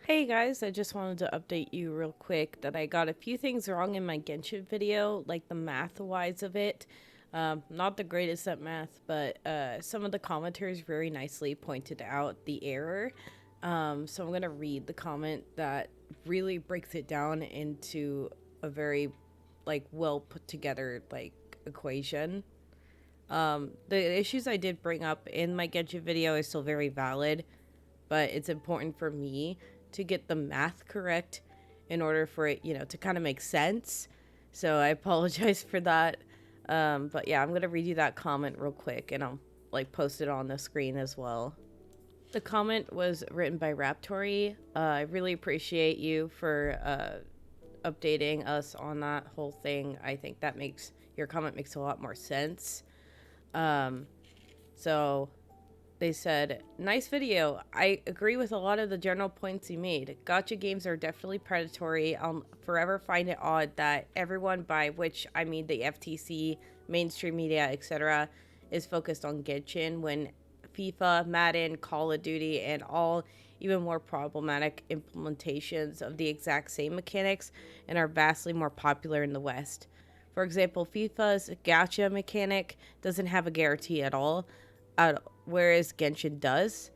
Hey guys, I just wanted to update you real quick that I got a few things wrong in my Genshin video, like the math wise of it. Not the greatest at math, but some of the commenters very nicely pointed out the error. So I'm going to read the comment that really breaks it down into a very well put together equation. The issues I did bring up in my Genshin video are still very valid, but it's important for me to get the math correct in order for it, to kind of make sense. So I apologize for that. But yeah, I'm gonna read you that comment real quick, and I'll post it on the screen as well. The comment was written by Raptory. I really appreciate you for updating us on that whole thing. I think that makes your comment makes a lot more sense. Um, so they said, nice video. I agree with a lot of the general points you made. Gotcha games are definitely predatory. I'll forever find it odd that everyone, by which I mean the FTC, mainstream media, etc., is focused on Genshin when FIFA, Madden, Call of Duty, and all even more problematic implementations of the exact same mechanics and are vastly more popular in the West. For example, FIFA's gacha mechanic doesn't have a guarantee at all, whereas Genshin does.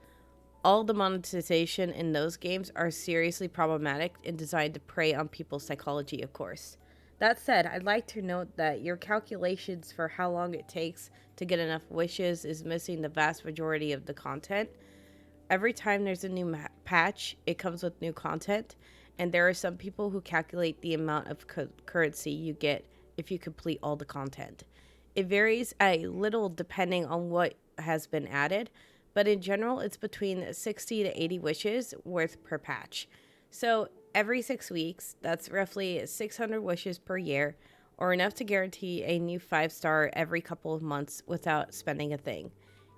All the monetization in those games are seriously problematic and designed to prey on people's psychology, of course. That said, I'd like to note that your calculations for how long it takes to get enough wishes is missing the vast majority of the content. Every time there's a new patch, it comes with new content, and there are some people who calculate the amount of currency you get if you complete all the content. It varies a little depending on what has been added, but in general, it's between 60 to 80 wishes worth per patch. So every 6 weeks, that's roughly 600 wishes per year, or enough to guarantee a new 5-star every couple of months without spending a thing.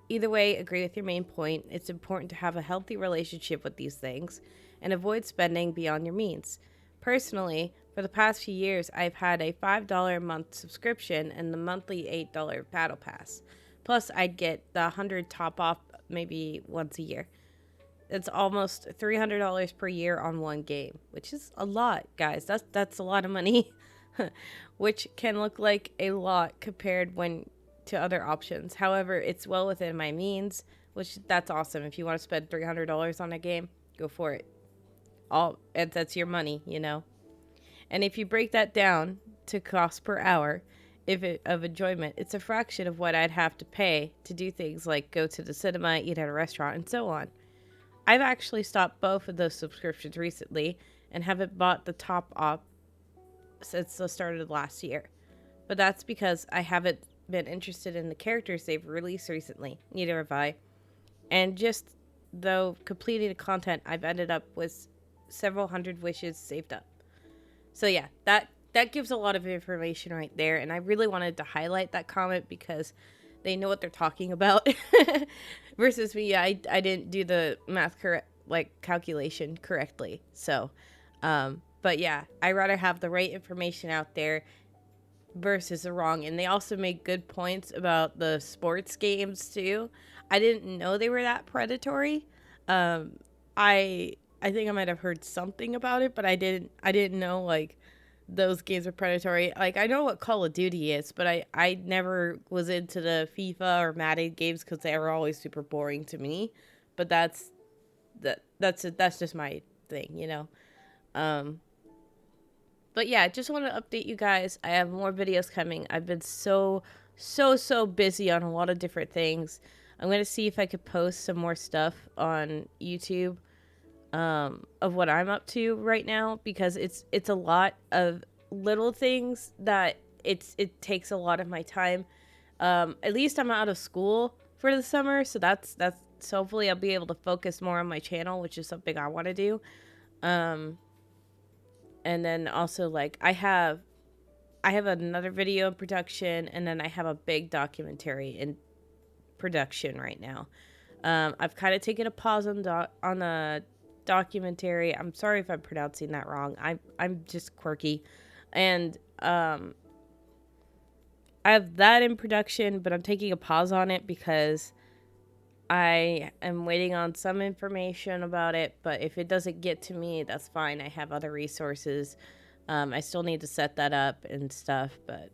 Either way, agree with your main point. It's important to have a healthy relationship with these things and avoid spending beyond your means. Personally, for the past few years, I've had a $5 a month subscription and the monthly $8 battle pass. Plus, I'd get the 100 top off maybe once a year. It's almost $300 per year on one game, which is a lot, guys. That's a lot of money, which can look like a lot compared when to other options. However, it's well within my means, which that's awesome. If you want to spend $300 on a game, go for it. All and that's your money. And if you break that down to cost per hour, of enjoyment, it's a fraction of what I'd have to pay to do things like go to the cinema, eat at a restaurant, and so on. I've actually stopped both of those subscriptions recently and haven't bought the top op since the start of last year. But that's because I haven't been interested in the characters they've released recently. Neither have I. And just though completing the content, I've ended up with several hundred wishes saved up. So yeah, that gives a lot of information right there, and I really wanted to highlight that comment because they know what they're talking about. Versus me, I didn't do the math correct calculation correctly. So, but yeah, I rather have the right information out there versus the wrong. And they also make good points about the sports games too. I didn't know they were that predatory. Um, I think I might have heard something about it, but I didn't know those games are predatory. Like I know what Call of Duty is, but I never was into the FIFA or Madden games because they were always super boring to me. But that's just my thing. Um, but yeah, just want to update you guys. I have more videos coming. I've been so busy on a lot of different things. I'm gonna see if I could post some more stuff on YouTube of what I'm up to right now because it's a lot of little things that it takes a lot of my time. At least I'm out of school for the summer, so that's so hopefully I'll be able to focus more on my channel, which is something I want to do. Um, and then also I have another video in production, and then I have a big documentary in production right now. I've kind of taken a pause on the documentary. I'm sorry if I'm pronouncing that wrong. I'm just quirky, and I have that in production, but I'm taking a pause on it because I am waiting on some information about it, but if it doesn't get to me, that's fine. I have other resources. I still need to set that up and stuff, but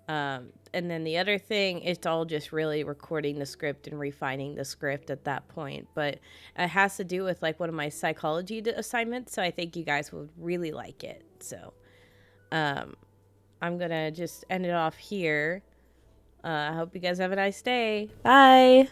and then the other thing, it's all just really recording the script and refining the script at that point. But it has to do with like one of my psychology assignments, so I think you guys would really like it. So I'm gonna just end it off here. I hope you guys have a nice day. Bye.